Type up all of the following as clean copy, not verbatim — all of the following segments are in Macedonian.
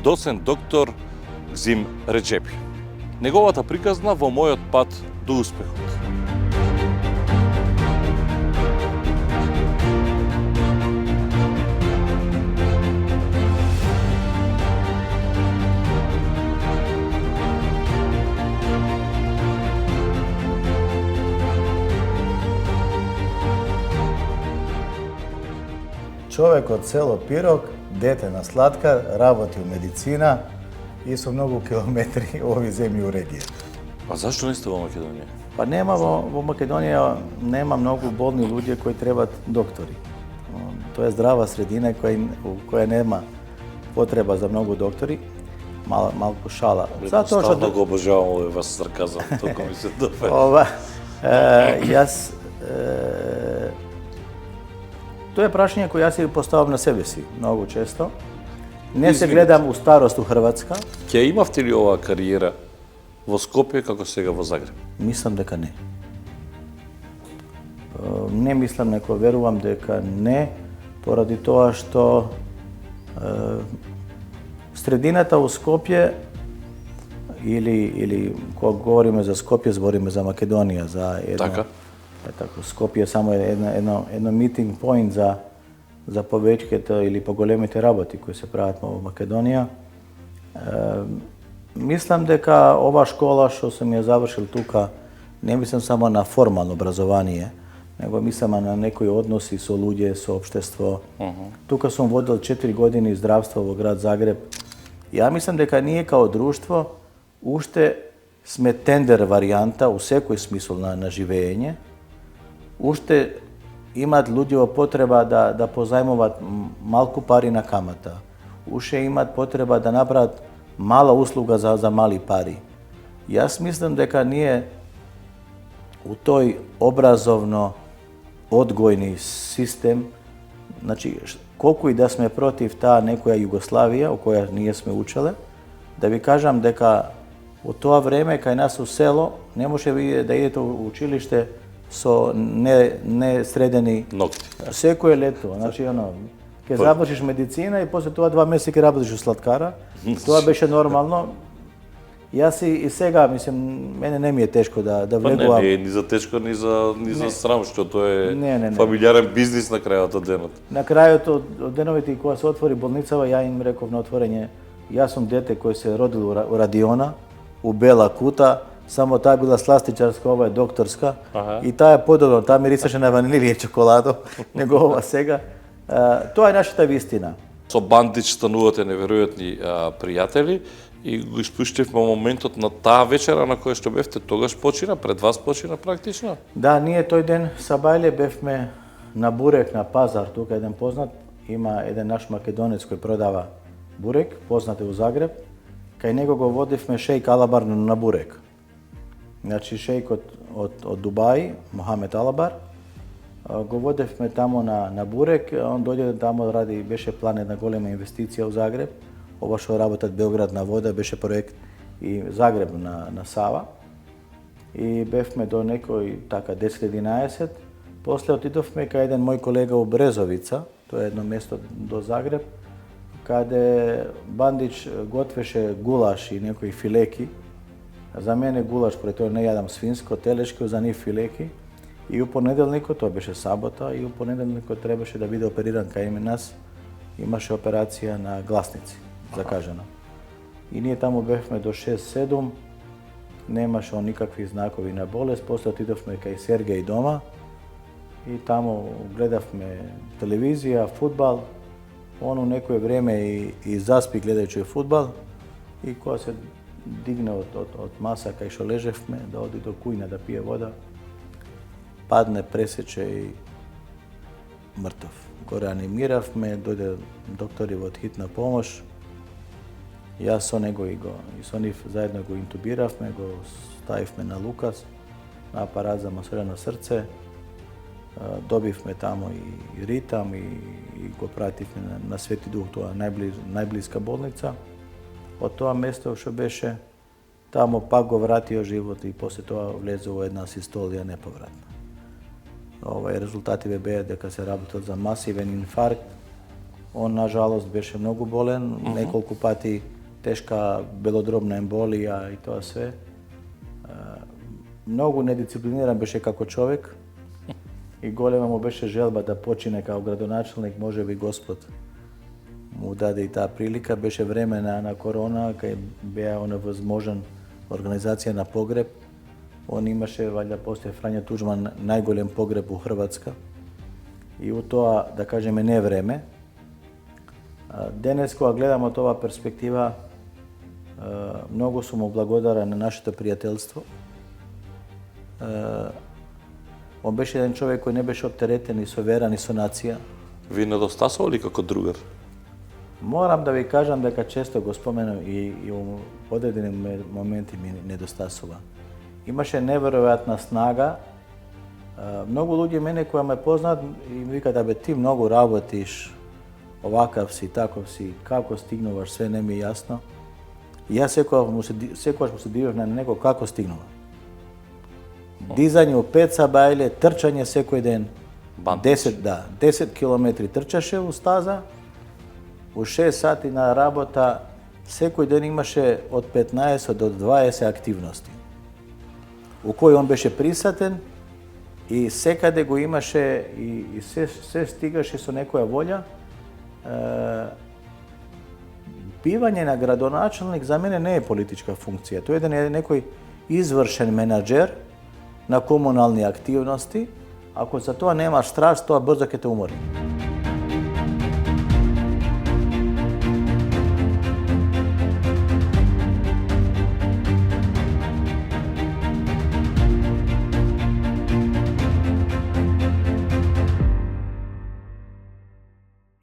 доцент доктор Гзим Реджепи. Неговата приказна во мојот пат до успехот. Човек од село Пирок, дете на Сладкар, работи у медицина и со многу километри ови земји у регијата. А зашто не сте во Македонија? Па нема во Македонија нема многу болни луѓе кои требат доктори. Тоа е здрава средина која нема потреба за многу доктори. Малку шала. Затоа што го обожавам овој вас сарказам, толку ми се допаѓа. Ова јас тоа е прашање кој јас си поставам на себе си многу често. Не се гледам у старост у Хрватска. Ќе имавте ли оваа кариера во Скопје како сега во Загреб? Мислам дека не. Не мислам, неко верувам дека не, поради тоа што средината у Скопје или кога говориме за Скопје, збориме за Македонија, за едно. Така. Скопје само едно митинг поинт за повеќките или поголемите работи кои се прават во Македонија. Мислам дека ова школа што сум ја завршил тука, не мислам само на формално образование, него мислам на некои односи со луѓе, со општество. Тука сум водил 4 години здравство во град Загреб. Ја мислам дека ние као друштво уште сме тендер варијанта у секој смисол на живење. Уште имат луѓе потреба да позајмуваат малку пари на камата. Уште имат потреба да направат мала услуга за мали пари. Јас мислам дека ние у тој образовно одгојни систем, значи колку и да сме против таа некоја Југославија, о која ние сме учеле, да ви кажам дека у тоа време кај нас у село не може да идете у училиште со не средени ногти. Секој лето, значи ќе завршиш медицина и после тоа 2 месеци ќе работиш у Сладкара. Тоа беше нормално. Јас и сега, мислам, мене не ми е тешко да влегувам. Не е ни за тешко, ни за срам, што тоа е фамилиарен бизнис на крајот од денот. На крајот од деновите кога се отвори болницава, ја им реков на отворење, јас сум дете кој се родил у Радиона, у Бела Кута, само таа била сластичарска, ова е докторска. И таа е подобро, таа мирисаше на ванилија и чоколадо, него ова сега. Тоа е нашата вистина. Со Бандич станувате неверојатни пријатели и го испуштивме моментот на таа вечера на која што бевте, тогаш почина, пред вас почина практично? Да, ние тој ден са Бајле бевме на бурек на пазар, тука еден познат, има еден наш македонец кој продава бурек, познат е у Загреб. Кај него го водивме шејк Алабар на бурек. Значи шејкот од Дубај, Мохамед Алабар, го водевме тамо на бурек, он дојде тамо беше план една голема инвестиција у Загреб. Ова што работат Белград на вода беше проект и Загреб на Сава. И бевме до некој така 10-11. После отидовме кај еден мој колега у Брезовица, тоа е едно место до Загреб, каде Бандич готвеше гулаш и некои филеки. За мене гулаш, поради тоа не јадам свинско, телешко, за нив филеки. И у понеделникот, тоа беше сабота, и у понеделникот требаше да биде опериран кај нас. Имаше операција на гласници, закажана. И ние таму бевме до 6-7, немаше никакви знакови на болест. После отидовме кај Сергеј дома и таму гледавме телевизија, фудбал. Он у некој време и заспи гледајќи фудбал. И кога се дигне од маса кај што лежевме, да оди до кујна да пие вода, падне, пресече и мртов. Го реанимиравме, дојде доктори од хитна помош. Јас со него и со нив заедно го интубиравме, го ставивме на Лукас, на апарат за масирање на срце. Добивме тамо и ритам и го пративме на Свети Дух, тоа најблиска болница. Од тоа место што беше, тамо пак го вратио живот и после тоа влезе во една систолија неповратна. Резултативе беа дека се работел за масивен инфаркт. Он, на жалост, беше многу болен, неколку пати teška belodrobna embolija i to sve. Mnogo nediscipliniran beše kako čovjek i golema mu beše želba da počine kao gradonačelnik, može bi Gospod mu dade i ta prilika. Beše vremena na korona, kad je bila ona возможен organizacija na pogreb. On imaše, valjda poslije Franja Tuđman, najgoljem pogreb u Hrvatska. I u to, da kažem, ne vreme. Danes, ko gledamo tova perspektiva, mnogo su mu blagodara na naše prijateljstvo. On беше jedan čovjek koji ne беше optereten ni so vera, ni so nacija. Ви недостасували како другар? Moram da vi kažem da kad često go spomenem i u određenim momenti mi nedostasува. Imaše nevjerojatna snaga. Mnogo ljudi mene koja me poznat i vika da be ti mnogo работиш, ovakav si, takav si, kako stignuvaš, sve ne mi je jasno. I ja sekojaš mu se diviš na neko kako stignuva. Dizanje u 5 sabajlje, trčanje sekoj den. 10 km trčаше u staza, u 6 sati na rabota, sekoj den imaše od 15 do 20 aktivnosti, u kojoj on беше prisaten i sekade go imaše i sve stigaše со nekoja volja. Bivanje na gradonačelnik za mene ne je politička funkcija. To je nekoj izvršen menadžer na komunalne aktivnosti. Ako za to nemaš strast, to brzo će te umori.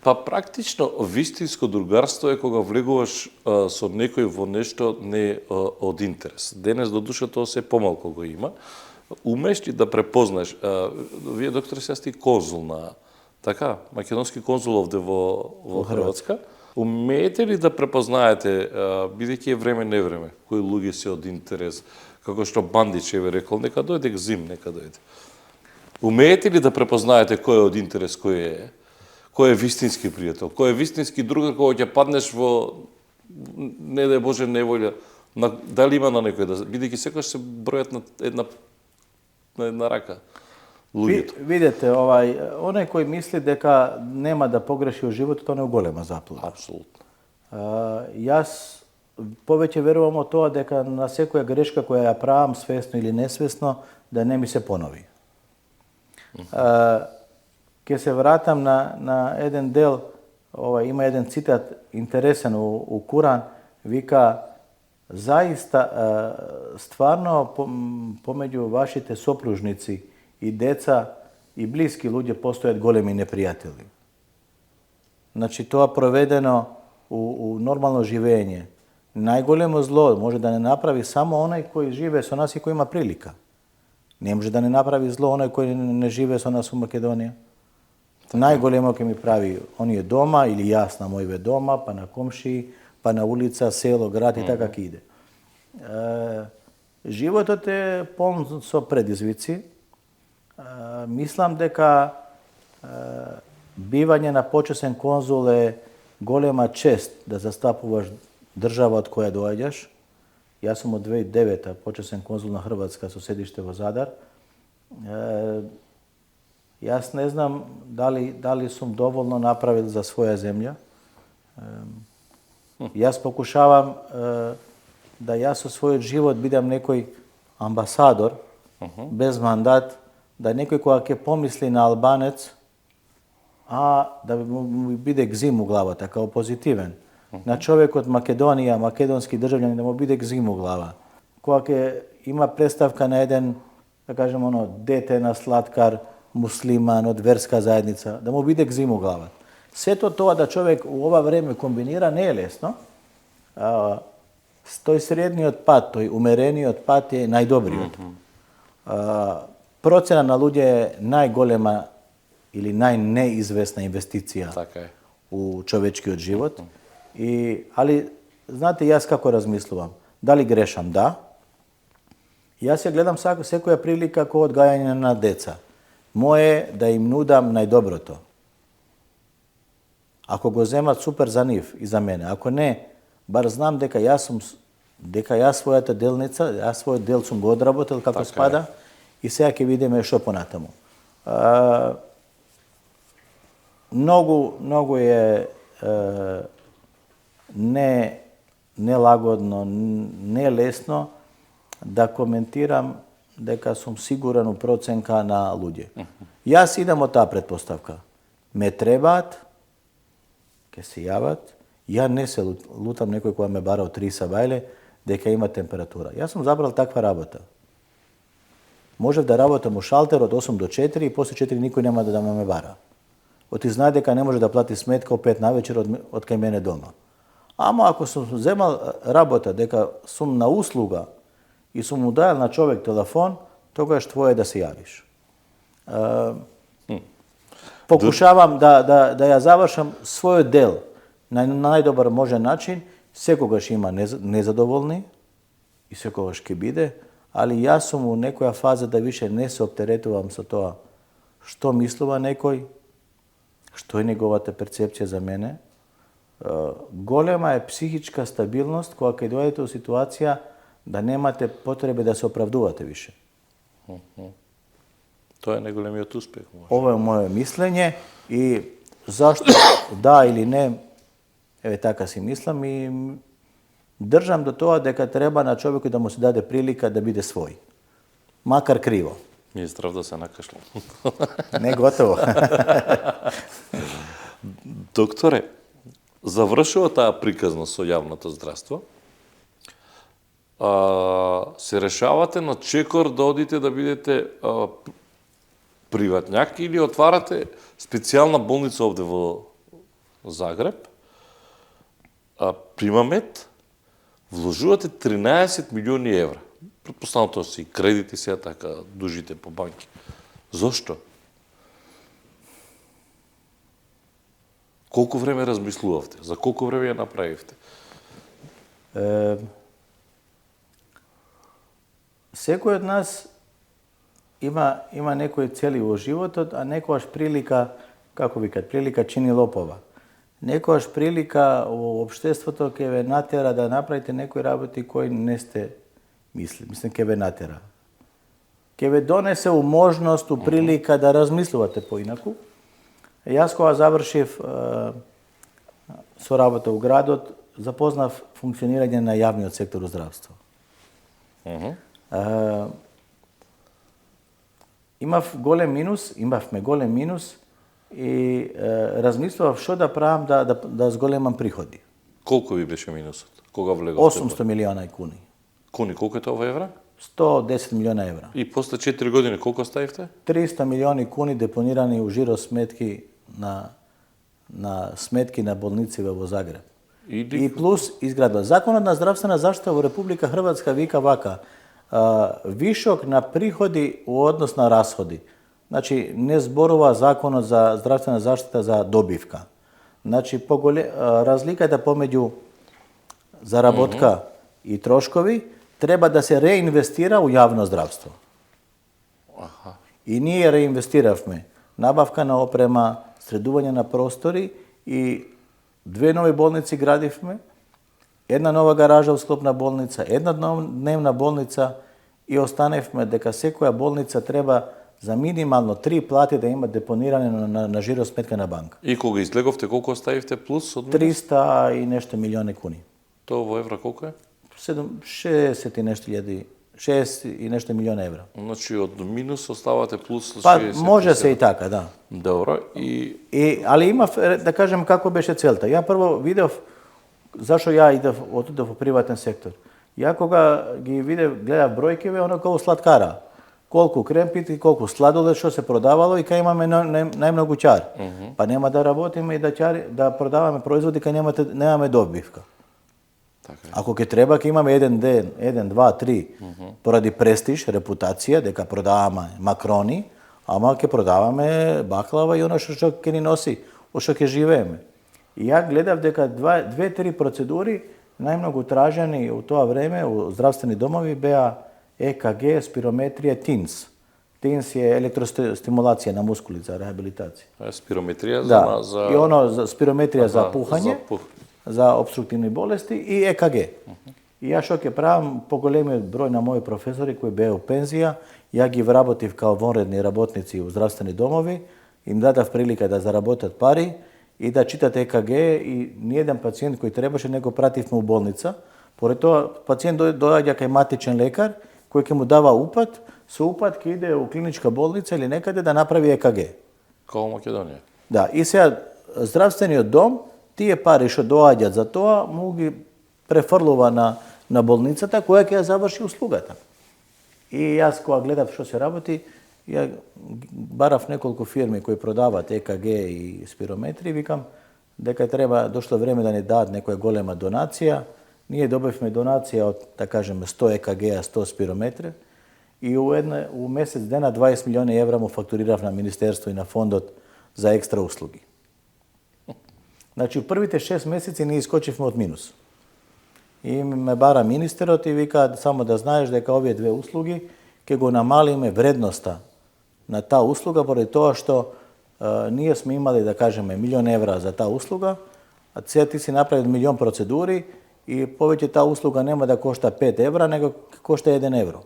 Па практично вистинско другарство е кога влегуваш со некој во нешто не од интерес. Денес до душа тоа се помалку го има. Умеш ли да препознаеш, вие доктор сега сте конзул на, така, македонски конзул овде во Хрватска. Умеете ли да препознаете, бидејќи е време не време, кои луѓе се од интерес, како што Бандич е рекол, нека дојде Гзим, нека дојде. Умеете ли да препознаете кој е од интерес, кој е вистински пријател, кој е вистински другар кога ќе паднеш во, не дај Боже, неволја, дали има на некој, бидејќи секогаш се бројат на една рака луѓето. Видете, оној кој мисли дека нема да погреши во животот, тоа не е голема заблуда. Апсолутно. Јас повеќе верувам во тоа дека на секоја грешка која ја правам, свесно или несвесно, да не ми се понови. Ке се вратам на еден дел, има еден цитат интересен у Куран, вика: zaista stvarno pomeđu vašite sopružnici i deca i bliski ljudi postoje golemi neprijatelji. Znači, to provedeno u normalno živenje. Najgolemo zlo može da ne napravi samo onaj koji žive sa nas i koji ima prilika. Ne može da ne napravi zlo onaj koji ne žive sa nas u Makedoniji. Najgolemo koji mi pravi, on je doma ili jas na mojve doma, pa na komšiji, pa na ulica, selo, grad i tako kako ide. Životot je poln so predizvici. Mislim дека bivanje na počasен konzul je golema čest da zastupuješ država od koje dođeš. Ja sam od 2009. počasен konzul na Hrvatska sa sedište vo Zadar. Ja ne znam da li sam dovoljno napravil za svoja zemlja. Ja pokušavam da ja sa svoj život bidam nekoj ambasador, bez mandat, da nekoj koja ke pomisli na Albanec, a da mu bide Gzim u glava, kao pozitiven. Na čovjek od Makedonija, makedonski državljanin, da mu bide Gzim u glava. Koja ke ima predstavka na jedan, da kažem dete na slatkar, musliman, od verska zajednica, da mu bide Gzim u glava. Sve to da čovjek u ova vreme kombinira ne je lesno. Toj srednji otpad, toj umereniji otpad je najdobriji otpad. Procena na ľudje je najgolema ili najneizvesna investicija u čovečki od život. Ali, znate, jas kako razmislujem? Da li grešam? Da. Ja se gledam sekoja prilika ko odgajanja na deca. Moje da im nudam najdobro to. Ako go zemat, super za njih i za mene. Ako ne, bar znam deka ja svojata delnica, ja svoj del sam го odработил kako spada i сега ќе видиме што понатаму. Mnogo je nelagodno, nelesno da komentiram дека сум сигурен у проценка на луѓе. Јас идам од таа претпоставка. Ме требаат, ке се јават, ја не се лутам некој која ме бара од 3 сабајле, дека има температура. Јас сум забрал таква работа. Можев да работам у шалтер од 8 до 4 и после 4 никој нема да ме бара. Оти знае дека не може да плати сметка од 5 навечер од кај мене дома. Ама ако сум земал работа дека сум на услуга и сум му дајал на човек телефон, тогаш твое да се јавиш. Покушавам да ја завршам својот дел на најдобар можен начин. Секогаш има незадоволни и секогаш ќе биде, али јас сум у некоја фаза да више не се оптеретувам со тоа што мислува некој, што е неговата перцепција за мене. Голема е психичка стабилност кога ќе дојдете у ситуација да немате потребе да се оправдувате више. Тоа е најголемиот успех. Ова е моје мислење и зашто да или не, еве така си мислам и држам до тоа дека треба на човекот да му се даде прилика да биде свој. Макар криво. Ми е здрав да се накашлам. Не готово. Докторе, завршува таа приказна со јавното здравство. Се решавате на чекор да одите да бидете приватњак или отварате специјална болница овде во Загреб. Примамет, вложувате 13 милиони евра. Претпоставам тоа си кредити сега така дужите по банки. Зошто? Колку време размислувавте? За колку време ја направивте? Секој од нас има некои цели во животот, а некојаш прилика, како викат, прилика чини лопова. Некојаш прилика во општеството ќе ве натера да направите некои работи кои не сте мисли. Мислам, ќе ве натера. Ќе ве донесе у можност, у прилика да размислувате поинаку. Јас кога завршив со работа у градот, запознав функционирање на јавниот сектор у здравство. Имавме голем минус и размислував што да правам да зголемам приходи. Колку ви беше минусот? Кога влеговте? 800 милиона куни. Куни, колку е тоа во евра? 110 милиона евра. И после 4 години колку ставивте? 300 милиони куни депонирани у жиро сметки на сметки на болници во Загреб. И плюс изградба. Законот на здравствена заштита во Република Хрватска вика вака: вишок на приходи у однос на расходи. Значи, не зборува законот за здравствена заштита за добивка. Значи, разликата помеѓу заработка и трошкови треба да се реинвестира у јавно здравство. И ние реинвестиравме. Набавка на опрема, средување на простори и 2 нови болници градивме, една нова гаража у склоп на болница, една дневна болница и останевме дека секоја болница треба за минимално 3 плати да има депониране на жиро сметка на банка. И кога излеговте, колку оставивте плюс од минус? 300 и нешто милиони куни. Тоа во евра колку е? 60 и нешто илјади, 6 и нешто милиона евра. Значи од минус оставате плюс 60. Па може се и така, да. Добро. Али има, да кажем, како беше целта. Ја прво видов зашо ја отидов во приватен сектор. Ја кога ги гледав бројкиве, оно како сладкара. Колку кремпити, колку сладолед што се продавало и кај имаме најмногу ќар. Па нема да работиме и да продаваме производи кај немаме добивка. Ако ќе треба, ќе имаме еден ден, 1, 2, 3, поради престиж, репутација, дека продаваме макрони, ама ќе продаваме баклава и оно што ќе ни носи, што ќе живееме. И ја гледав дека 2-3 процедури најмногу тражени у тоа време у здравствени домови беа ЕКГ, спирометрија, ТИНС. ТИНС е електростимулација на мускули за рехабилитација. Спирометрија за... И оно за спирометрија за пухање. za obstruktivne bolesti i EKG. I ja što je pravim, pogolemio broj na moji profesori koji biju penzija, ja gi vrabotiv kao vonredni rabotnici u zdravstveni domovi, im dadav prilika da zarabotat pari i da čitat EKG i nijedan pacijent koji trebaše nego prativ me u bolnica. Pored toga, pacijent dođe kaj matičan lekar koji mu dava upad, ki ide u klinička bolnica ili nekada da napravi EKG. Kao u Makedoniji. Da, i sad zdravstveni dom, ti je pari što dođat za to, mogu prefrlova na bolnicata koja ja završi uslugata. I ja koja gledam što se raboti, ja barav nekoliko firmi koji prodavate EKG i spirometri, vikam da treba došlo vrijeme da ne dat nekoja golema donacija. Nije dobiv me donacija od, da kažem, 100 EKG-a, 100 spirometre i u mjesec dana 20 milijuna evra mu fakturirav na ministerstvo i na fondot za ekstra uslugi. Znači, u prvite 6 mjeseci nije iskočivmo od minus. I me bara ministerot i vika samo da znaš da je kao ove dve uslugi, ke go namali ime vrednosta na ta usluga, pored toga što nije smo imali, da kažemo, 1 milijun evra za ta usluga, a ti si napravili 1 milijun proceduri i poveć ta usluga nema da košta 5 evra, nego košta 1 euro.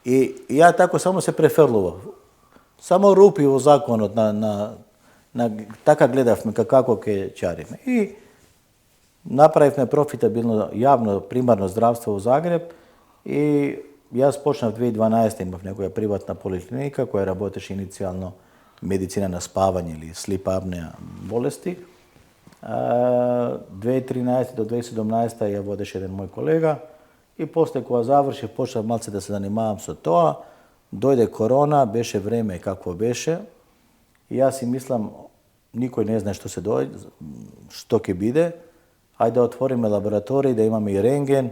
I ja tako samo se preferluo. Samo rupi u zakonu na taka gledav me kako ke čarim. I napravim me profitabilno javno primarno zdravstvo u Zagreb i ja počnem 2012. imam neka privatna poliklinika koja raboteš inicijalno medicina na spavanje ili sleep apnea bolesti. 2013. do 2017. je vodeš jedan moj kolega i poslije koja završi počeo malce da se zanimavam sa toa, dojde korona, beše vreme kakvo beše i ja si mislim, niko ne zna što se dojde, što ke bide, ajde da otvorime laboratorij, da imamo i rengen,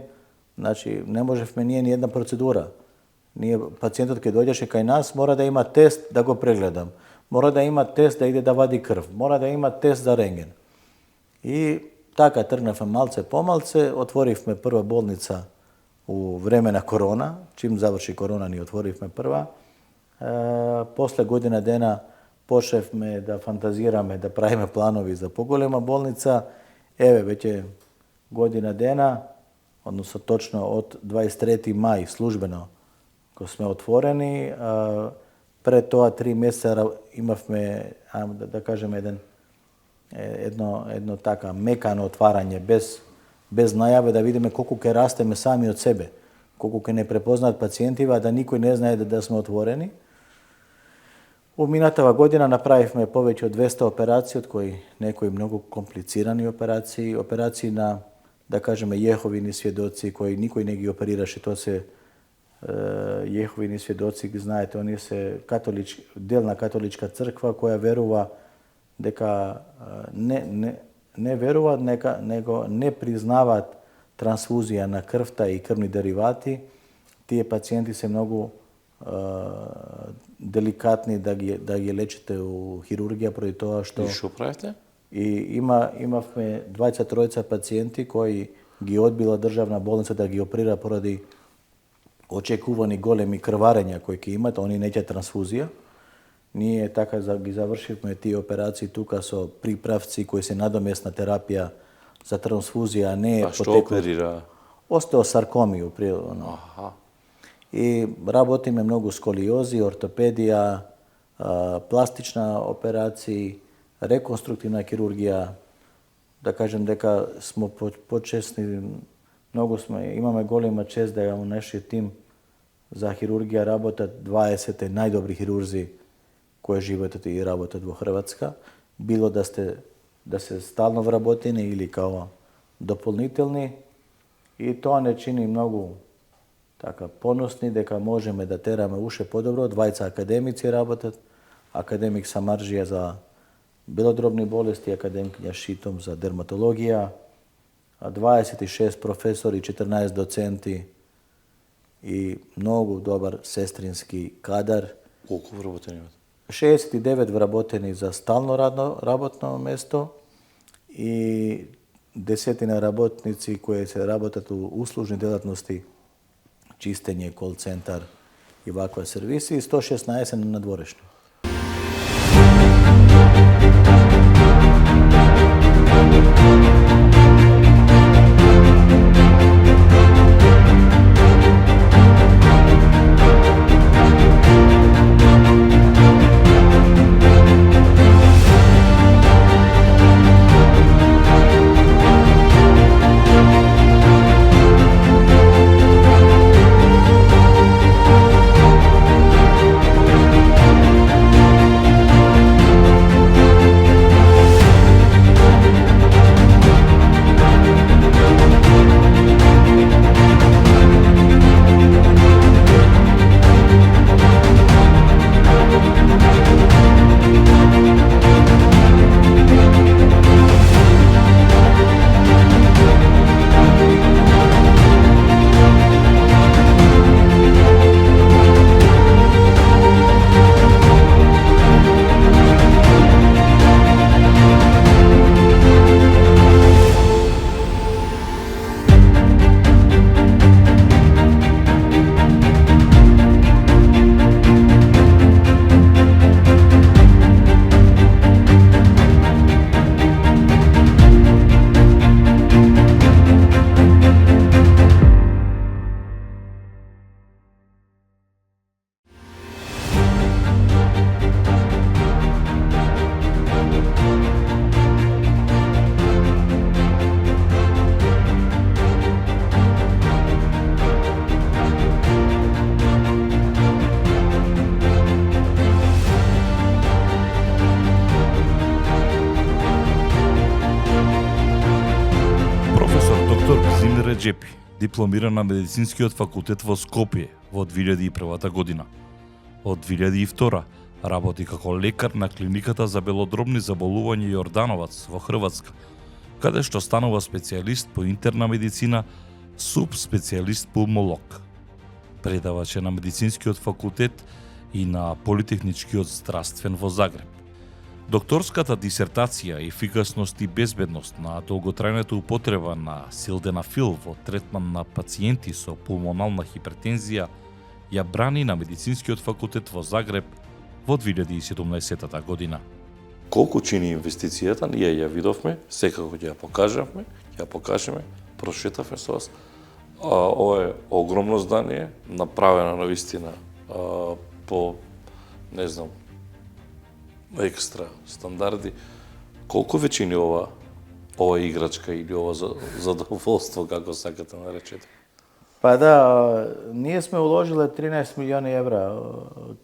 znači ne može me nije ni jedna procedura. Nije pacijent od kad dođeš kaj nas, mora da ima test da go pregledam, mora da ima test da ide da vadi krv, mora da ima test za rengen. I taka trgnav malce pomalce, otvoriv me prva bolnica u vremena korona, čim završi korona ni otvoriv me prva. Posle godina dana počev me da fantazirame, da pravime planovi za pogolema bolnica. Evo, već je godina dana, odnosno točno od 23. maj službeno ko smo otvoreni. Pre toga 3 mjeseca imavme, da kažem, jedno taka mekano otvaranje bez najave da vidimo koliko ke rasteme sami od sebe, koliko ke ne prepoznat pacijentiva, da niko ne zna da smo otvoreni. U minatava godina napravimo poveć od 200 operacija, od koji nekoj mnogo komplicirani operaciji na, da kažemo, Jehovini svjedoci koji niko ne gi operiraše, to se Jehovini svjedoci, znajte, oni se delna katolička crkva koja verува deka ne verovat, nego ne priznavat transfuzija na krvta i krvni derivati. Tije pacijenti se mnogo delikatni da gi lečite u hirurgija protiv toga što... I što pravite? I imavme 23 pacijenti koji gi odbila državna bolnica da gi operira poradi očekuvani golemi krvarenja koji ki imate, oni neće transfuzija. Nije tako da gi završimo ti operaciji tuka so pripravci koji se nadomjesna terapija za transfuzija, a ne... A što operira? Osteosarkomiju. Aha. I rabotime mnogo skoliozi, ortopedija, plastična operacija, rekonstruktivna kirurgija. Da kažem, deka smo počesni, imamo golema čest da je u naši tim za hirurgija rabota 20 najdobri hirurzi koje životate i rabotate u Hrvatska. Bilo da se stalno v rabotini ili kao dopolnitelni. I to ne čini mnogo taka ponosni, deka možeme da terame uše podobro, 20 akademici rabotat, akademik Samaržija za bilodrobne bolesti, akademkinja Šitom za dermatologija, 26 profesori, 14 docenti i mnogo dobar sestrinski kadar. Koliko vraboteni imate? 69 vraboteni za stalno rabotno mjesto i 10 rabotnici koje se rabotati u uslužnoj djelatnosti, čistenje, call centar i ovakva servisi i 116 na dvorištu. Реджепи дипломира на Медицинскиот факултет во Скопје во 2001 година. Од 2002 работи како лекар на клиниката за белодробни заболувања Јордановац во Хрватска, каде што станува специјалист по интерна медицина, субспецијалист пулмолог. Предавач е на Медицинскиот факултет и на Политехничкиот здравствен во Загреб. Докторската дисертација ефикасност и безбедност на долготрајната употреба на силденафил во третман на пациенти со пулмонална хипертензија ја брани на Медицинскиот факултет во Загреб во 2017 година. Колку чини инвестицијата, ние ја видовме, секако ќе ја покажеме, прошетавме со вас. Ова е огромно здание, направено на вистина по, не знам, екстра стандарди. Колку веќе ова играчка или ова задоволство, како сакате наречете? Pa da, ние сме уложили 13 милиони евра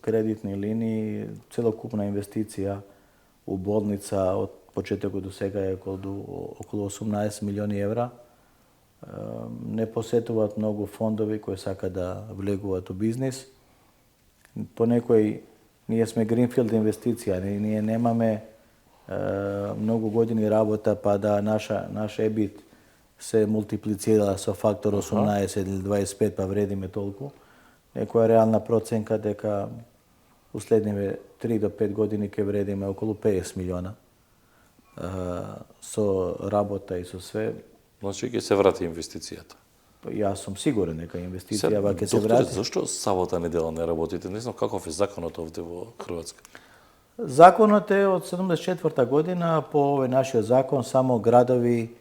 кредитни линии, целокупна инвестиција у болница од почетокот до сега е околу 18 милиони евра. Не посетуваат многу фондови кои сака да влегуваат у бизнис. По некој, ние сме гринфилд инвестиција, ние немаме многу години работа, па да наш ебит се мултиплицира со фактор 18 или 25, па вредиме толку. Некоја реална проценка дека у следниве 3 до 5 години ќе вредиме околу 50 милиона со работа и со све. Значи ќе се врати инвестицијата. Јас сум сигурен дека инвестицијава ќе се Докторе, врати. зашто сабота недела не работите? Не знам каков е законот овде во Хрватска. Законот е од 74 година, по овој нашиот закон само градови,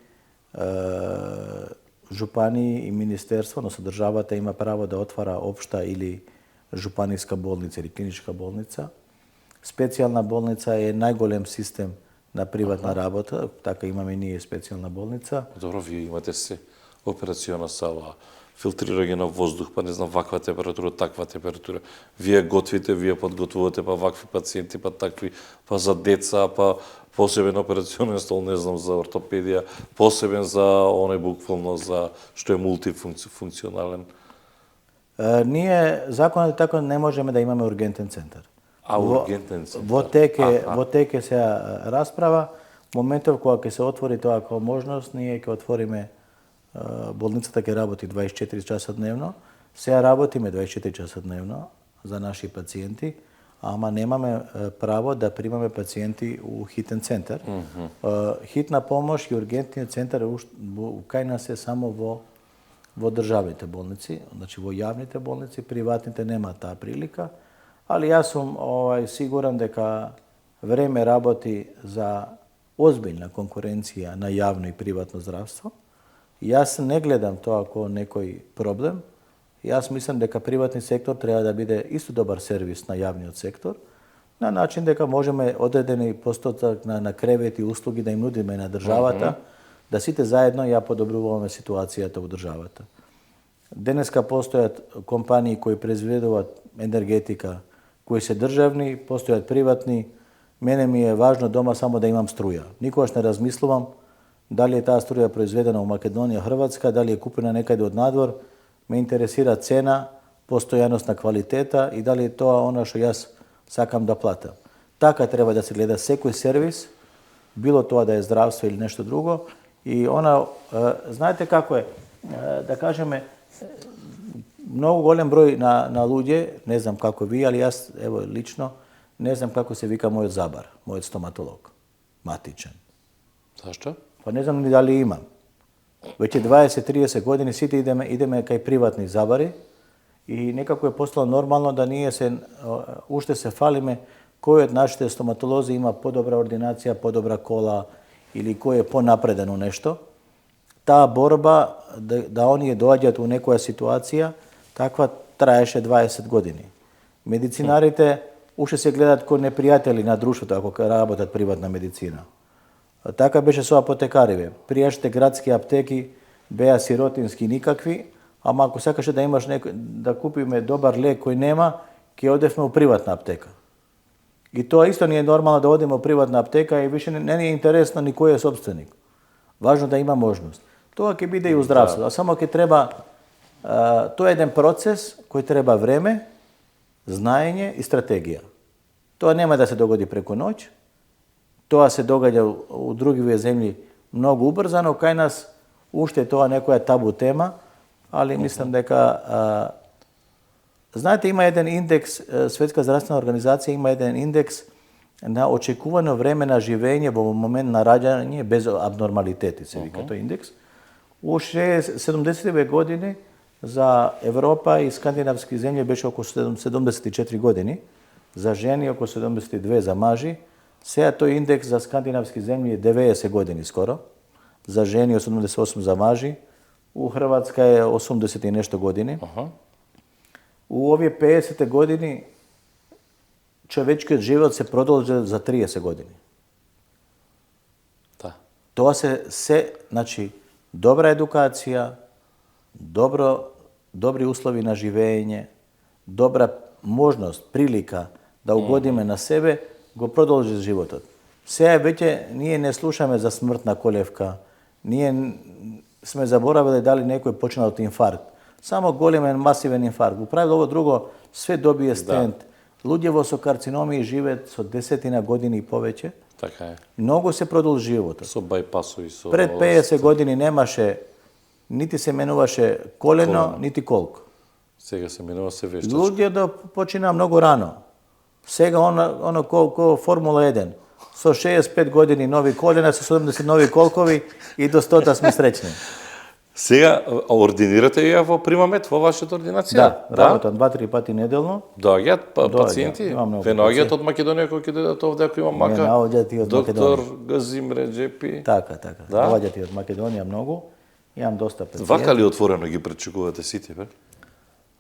жупании и министерство, но државата има право да отвара општа или жупаниска болница или клиничка болница. Специјална болница е најголем систем на приватна работа, така имаме ние специјална болница. Добро, вие имате се операциона сала, филтрирање на воздух, па не знам, ваква температура, таква температура. Вие готвите, вие подготвувате па вакви пациенти, па такви, па за деца, па посебен операционен стол, не знам, за ортопедија, посебен за оне буквално за што е мултифункционален. Ние законот е така, не можеме да имаме ургентен центар. Ургентен центар. Во теке се расправа, моментов кога ќе се отвори тоа како можност, ние ќе отвориме болницата, ќе работи 24 часа дневно. Сега работиме 24 часа дневно за наши пациенти, ама немаме право да примаме пациенти у хитен центар. Хитна помош и ургентниот центар кај нас е само во државните болници, значи во јавните болници, приватните нема таа прилика, али јас сум сигурен дека време работи за озбилна конкуренција на јавно и приватно здравство. Јас не гледам тоа како некој проблем. Јас мислам дека приватни сектор треба да биде исто добар сервис на јавниот сектор, на начин дека можеме одредени постоток на кревети и услуги да им нудиме на државата, да сите заедно ја подобруваме ситуацијата во државата. Денеска постојат компании кои произведуваат енергетика, кои се државни, постојат приватни. Мене ми е важно дома само да имам струја. Никогаш не размислувам дали е таа струја произведена у Македонија, Хрватска, дали е купена некаде од надвор. Ме интересира цена, постојаност на квалитета и дали е тоа она што јас сакам да платам. Така треба да се гледа секој сервис, било тоа да е здравство или нешто друго. И знаете како е, да кажеме, многу голем број на луѓе, не знам како ви, али јас, ево, лично, не знам како се вика мојот забар, мојот стоматолог, матичен. Зашто? Па не знам ни дали имам. Веќе 20-30 години сите идеме кај приватни забари и некако е постало нормално да ние уште се фалиме кој од нашите стоматолози има подобра ординација, подобра кола или кој е понапредено нешто. Таа борба да оние доаѓаат у некоја ситуација, таква траеше 20 години. Медицинарите уште се гледаат кој непријатели на друштвото ако работат приватна медицина. Така беше со апотекариве. Пријашите градски аптеки беа сиротински никакви, ама ако сакаше да имаш да купиме добар лек кој нема, ќе одевме у приватна аптека. И тоа исто не е нормално да одиме у приватна аптека и више не ни е интересно ни кој е собственик. Важно да има можност. Тоа ќе биде и у здравството. А само ќе треба, тоа е еден процес кој треба време, знаење и стратегија. Тоа нема да се догоди преку ноќ. Тоа се догаѓа у другиве земји многу убрзано, кај нас уште тоа некоја табу тема, али мислам дека знаете, има еден индекс, Светска здравствена организација има еден индекс на очекувано време на живење во момент на раѓање без абнормалитети, се вика тој индекс. У 70-тиве години за Европа и скандинавски земји беше околу 74 години, за жени околу 72 за мажи. Сега тој индекс за скандинавски земји е 90 години скоро, за жени 88 за мажи, у Хрватска е 80 и нешто години. У овие 50 години човечкиот живот се продолжи за 30 години. Да. Тоа се, значи, добра едукација, добри услови на живење, добра можност, прилика да угодиме на себе, го продолжи животот. Сега веќе ние не слушаме за смртна колевка, ние сме заборавиле дали некој почнал од инфаркт. Само големен масивен инфаркт. Го прави ово друго, све добие стент. Луѓе со карциноми живеат со 10 години и повеќе. Така е. Многу се продолжи животот. Со бајпасови, со... Пред 50 години немаше, нити се менуваше колено, нити колк. Сега се менува се вештачки. Луѓе да почина многу рано. Сега оно ко Формула 1. Со 65 години нови колена, со 70 нови колкови и до 100 сме среќни. Сега ординирате ја во Примамед, во вашата ординација? Да, работам 2-3 пати неделно. Доаѓаат пациенти? има многу Ве наоѓаат од Македонија кои ќе дојдат овде ако има мака? Не, наоѓаат и од Доктор Македонија. Газим Реджепи. Така. Да? Наоѓаат и од Македонија многу. Имам доста пациенти. Вака ли отворено ги пречекувате сите, бе?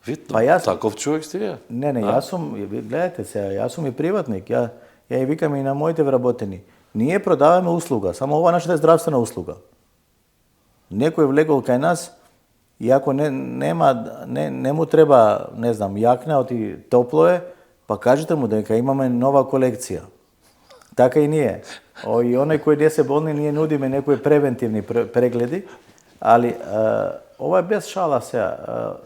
Вие таков човек сте вие? Не, јас сум, гледате сега, јас сум и приватник. Ја и викам и на моите вработени. Ние продаваме услуга, само ова нашата е здравствена услуга. Некој влегол кај нас, и ако не му треба, не знам, јакна, оти топло е, па кажете му дека имаме нова колекција. Така и ние. И оној кој не се болни, ние нудиме некои превентивни прегледи, али ова е без шала сега.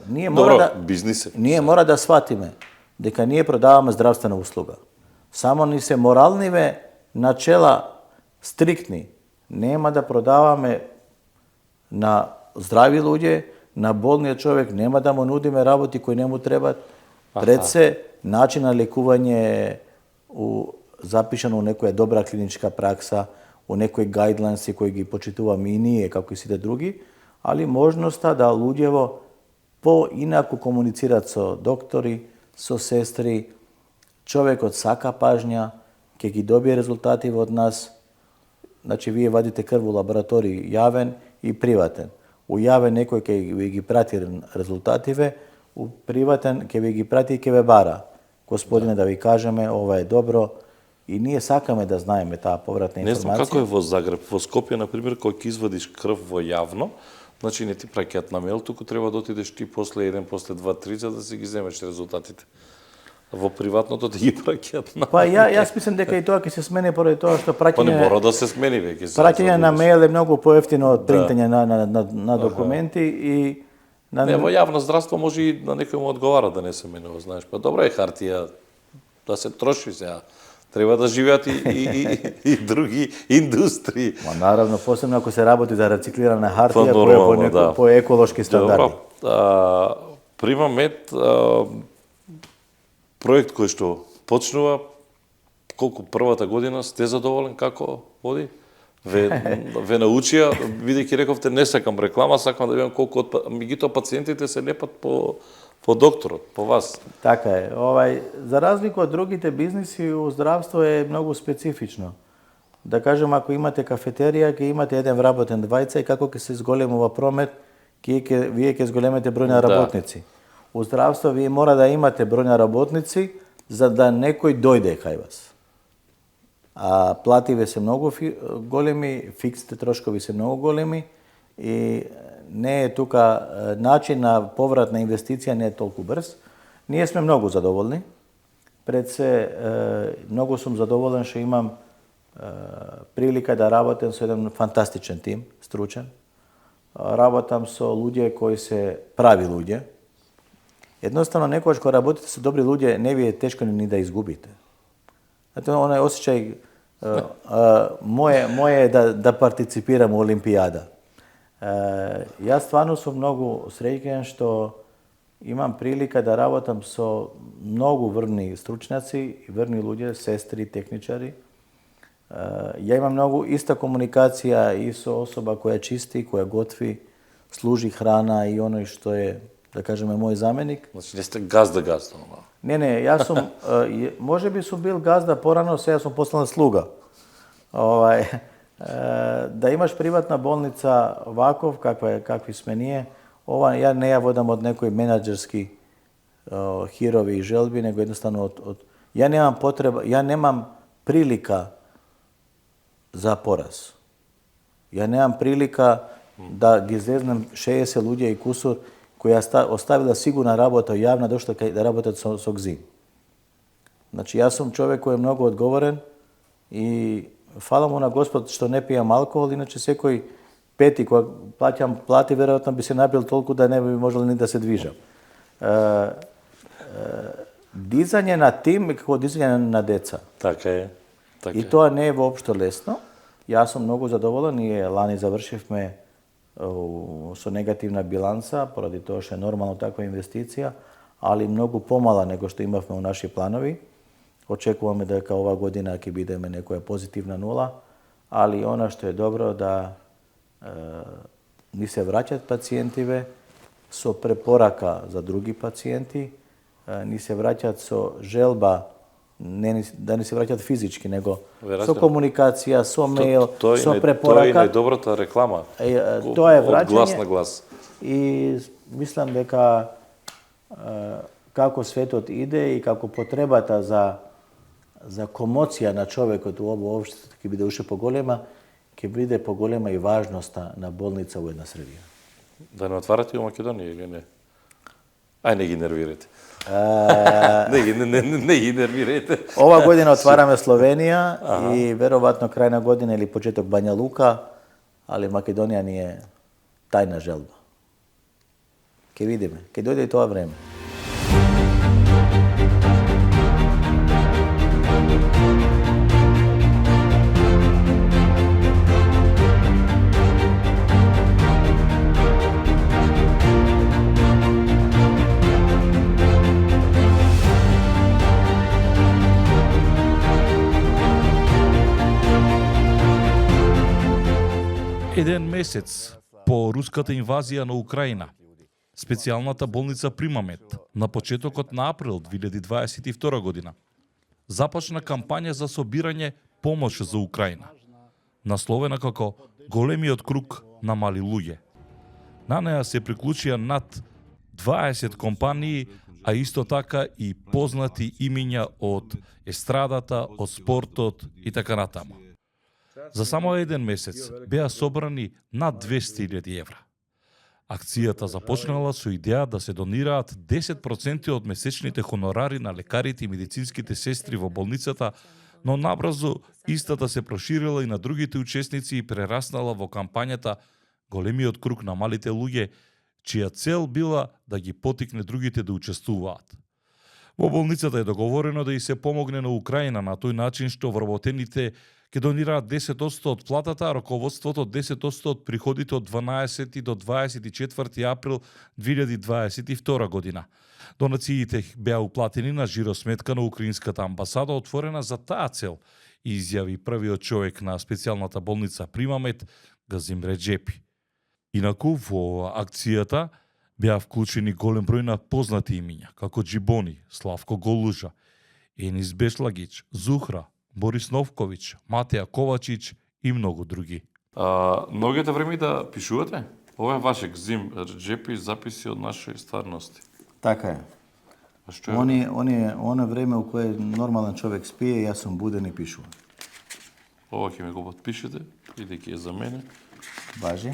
Ние мора да сватиме дека ние продаваме здравствена услуга. Само ни се моралниве начела стриктни. Нема да продаваме на здрави луѓе, на болниот човек, нема да му нудиме работи кои не му требат. Пред се, начин на лекување запишано у некоја добра клиничка пракса, у некои гајдлайнси кои ги почитуваме и ние, како и сите други, али можноста да луѓево поинаку комуницират со доктори, со сестри, човекот сака пажња, ќе ги добие резултати од нас. Значи, вие вадите крв у лабораторија јавен и приватен. У јавен некој ќе ви ги прати резултативе, у приватен ќе ви ги прати и ќе ве бара. Господине, да ви кажеме, ова е добро, и ние сакаме да знаеме таа повратна информација. Не знам како е во Загреб. Во Скопје, например, кога ќе извадиш крв во јавно, значи не ти праќаат на мејл, туку треба да отидеш ти после 1, после 2, 3, за да си ги земеш резултатите. Во приватното да ги праќаат на... Па јас мислам дека и тоа ќе се смени поради тоа што праќање... Па не мора да се смени веќе. Праќање на мејл е многу поевтино од принтање на документи и... Не, во јавно здравство може и на некој му одговара да не се менува, знаеш. Па добра е хартија да се троши сега. Треба да живеат и други индустрии. Ма наравно, посебно ако се работи за рециклирана хартија која е по еколошки стандарди. Добро. Примамед проект кој што почнува, колку првата година, сте задоволен како води? Ве научија, бидејќи рековте не сакам реклама, сакам да видам колку меѓутоа пациентите се лепат по докторот, по вас. Така е. За разлика од другите бизниси, у здравство е многу специфично. Да кажем, ако имате кафетерија, ќе имате еден вработен двајца и како ќе се зголемува промет, вие ќе зголемете број на работници. У здравство вие мора да имате број на работници за да некој дојде кај вас. А плативе се многу големи, фиксите трошкови се многу големи и не е тука начин на поврат на инвестиција не е толку брз. Ние сме многу задоволни. Пред се многу сум задоволен што имам прилика да работам со еден фантастичен тим, стручен. работам со луѓе кои се прави луѓе. Едноставно, некогаш кога работите со добри луѓе, не ви е тешко ни да изгубите. Знаете, онај осеќај, моje е да партиципирам у Олимпијада. Јас стварно сум многу среќен што имам прилика да работам со многу врни стручњаци и врни луѓе, сестри, техничари. Ја имам многу иста комуникација и со особа која чисти, која готви, служи храна и оној што е, да кажеме, мој заменик. Значи не сте газда, Не, јас сум, може би сум бил газда порано, сега сум постанал слуга. Да имаш приватна болница ваков, какви сме ние, ја не ја водам од некои менаџерски хирови и желби, него едноставно ја немам потреба, ја немам прилика за пораз. Ја немам прилика да ги зезнам 60 луѓе и кусур кои оставила сигурна работа јавна, дошла да работат со ГЗИМ. Значи, јас сум човек кој е многу одговорен и фала му на Господ што не пијам алкохол, иначе секој пети кога плаќам плати, веројатно би се напил толку да не би можел ни да се движам. Дизање на тим е како дизање на деца. Така е. И тоа не е воопшто лесно. Јас сум многу задоволен, ние лани завршивме со негативна биланса, поради тоа што е нормално таква инвестиција, али многу помала него што имавме у наши планови. Очекуваме дека ова година ќе бидеме некоја позитивна нула, али она што е добро да ни се враќат пациентиве со препорака за други пациенти, ни се враќат со желба да не се враќат физички, него со комуникација, со мејл, со препорака. Тоа е најдобрата реклама. Тоа е враќање. Од глас на глас. И мислам дека како светот иде и како потребата за комоција на човекот у ово општество ќе биде уште поголема, ќе биде поголема и важноста на болница во една средина. Да не отварате у Македонија или не? Ај, не ги нервирате. Не ги нервирате. Ова година отвараме Словенија и веројатно крај на година или почеток Бања Лука, али Македонија ни е тајна желба. Ке видиме, ке дојде и тоа време. Еден месец по руската инвазија на Украина, специјалната болница Примамет на почетокот на април 2022 година започна кампања за собирање помош за Украина, насловена како Големиот круг на мали луѓе. На неа се приклучија над 20 компании, а исто така и познати имиња од естрадата, од спортот и така натаму. За само еден месец беа собрани над 200.000 евра. Акцијата започнала со идеја да се донираат 10% од месечните хонорари на лекарите и медицинските сестри во болницата, но набрзо истата се проширила и на другите учесници и прераснала во кампањата Големиот круг на малите луѓе, чија цел била да ги потикне другите да учествуваат. Во болницата е договорено да и се помогне на Украина на тој начин што вработените ќе донираат 10% од платата, а раководството 10% од приходите од 12 до 24 април 2022 година. Донациите беа уплатени на жиросметка на Украинската амбасада, отворена за таа цел, изјави првиот човек на специјалната болница Примамет, Газим Реджепи. Инаку, во акцијата беа вклучени голем број на познати имиња, како Джибони, Славко Голужа, Енис Бешлагич, Зухра, Борис Новковиќ, Матеја Ковачич и многу други. Многите време да пишувате? Ова е ваше Газим Реджепи, записи од наши стварности. Така е. А што е? Оно време у кое нормален човек спие, јас сум буден и пишувам. Ова ќе ми го подпишете, бидејќи е за мене. Важи.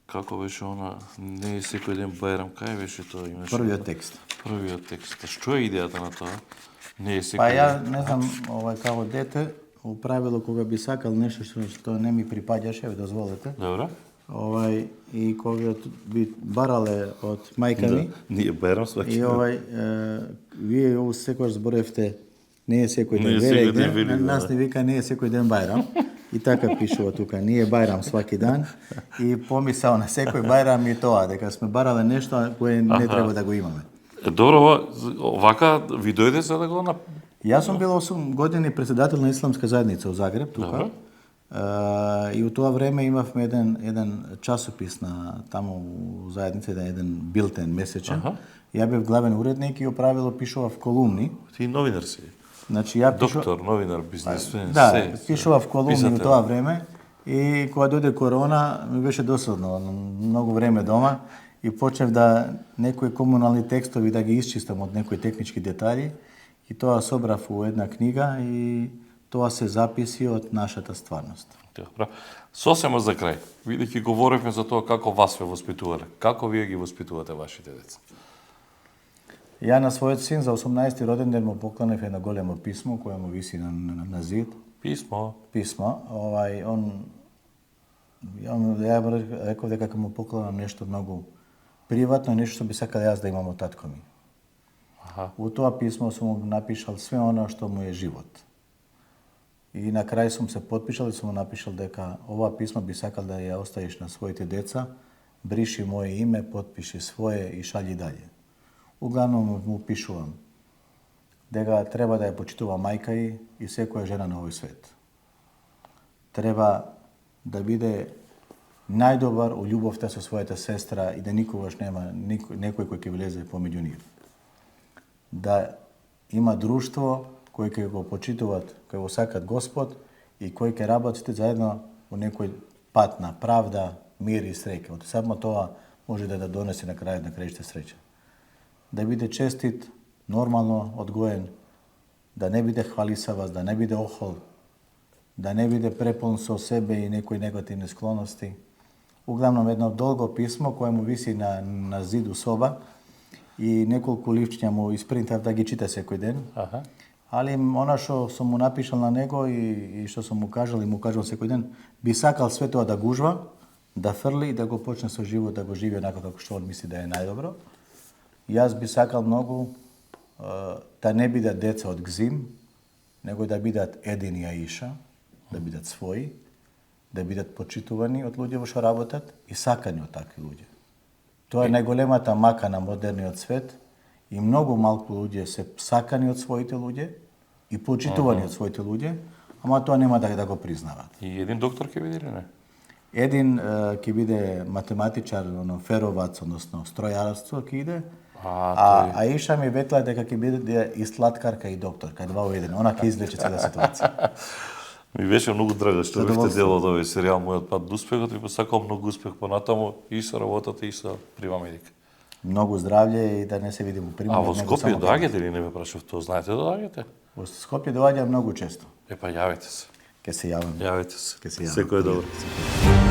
Како беше она, не е секој ден Бајрам, кај беше тоа имаше? Првиот текст. Првиот текст. А што е идејата на тоа? Не е секој Па ја ден. не знам, како дете, u pravilu koga bi sakal nešto što ne mi pripađaše, дозволите. Добро. И кога би барале од мајка ми. Ние Бајрам сваки И вие ову секојаш зборевте, не е секој ден Не е секој ден Великден, Великден, нас не вика не е секој ден Бајрам. И така пишува тука, ние Бајрам сваки дан. И помисал на секој Бајрам и тоа, дека сме барале нешто кое не треба да го имаме. Добро, вака ви дојде за да го Јас сум бил 8 години председател на исламска заедница у Загреб, тука. И у тоа време имавме еден часопис на таму у заедница, еден билтен месечен. Ја бев главен уредник и правило пишував колумни. Ти новинар си. Значи ја Доктор, новинар, бизнесмен, да, пишував колумни у тоа време и кога дојде корона ми беше досадно, многу време дома и почнев да некои комунални текстови да ги исчистам од некои технички детали и тоа собрав у една книга и тоа се записи од нашата стварност. Добро. Сосема за крај. Бидејќи говоревме за тоа како вас ве воспитувале. Како вие ги воспитувате вашите деца? Ја на својот син за 18-ти роден ден му поклонев едно големо писмо кое му виси на зид. Писмо. Писмо. Ја реков дека му поклонам нешто многу приватно, нешто што би сакал јас да имам од татко ми. У тоа писмо сум му напишал све оно што му е живот. И на крај сум се потпишал и сум му напишал дека ова писмо би сакал да ја оставиш на своите деца, бриши моје име, потпиши свое и шалји далje. Углавном му пишувам дека треба да ја почитува мајка и секоја жена на овој свет. Треба да биде најдобар у љубовта со својата сестра и да никогаш нема некој кој ќе влезе помеѓу нив. Да има друштво кој ќе го почитуваат, кој го сакат Господ и кој ќе работите заедно во некој пат на правда, мир и среќа. Само тоа може да донесе на крајот на краиште среќа. Да биде честит, нормално одгоен, да не биде хвалисаваст, да не биде охол, да не биде препон со себе и некои негативни склоности. Углавном едно долго писмо кое му виси на зид у соба и неколку ливчиња му испринтав да ги чита секој ден. Али она што сум му напишал на него и што сум му кажал секој ден, би сакал све тоа да гужва, да фрли и да го почне со живот, да го живи онака како што он мисли да е најдобро. Јас би сакал многу да не бидат деца од Гзим, него да бидат Един и Аиша, да бидат своји, да бидат почитувани од луѓе во што работат и сакани од такви луѓе. Тоа е најголемата мака на модерниот свет и многу малку луѓе се сакани од своите луѓе и почитувани од своите луѓе, ама тоа нема да го признават. И един доктор ќе биде или не? Един ќе биде математичар, феровац, односно стројарство ќе иде, Аиша ми ветла дека ќе биде и сладкарка и докторка, два во еден. Она ќе извлече цела ситуација. Ми беше многу драго што бевте дел од овој серијал Мојот пат до успехот и посакувам многу успех понатаму и со работата и со Прима Медика. Многу здравје и да не се видиме Прима. А во Скопје доаѓате или не ме прашав тоа? Знаете да доаѓате? Во Скопје доаѓам многу често. Епа јавете се. Ке се јавам. Јавете се. Ке се јавам. Секој е добро.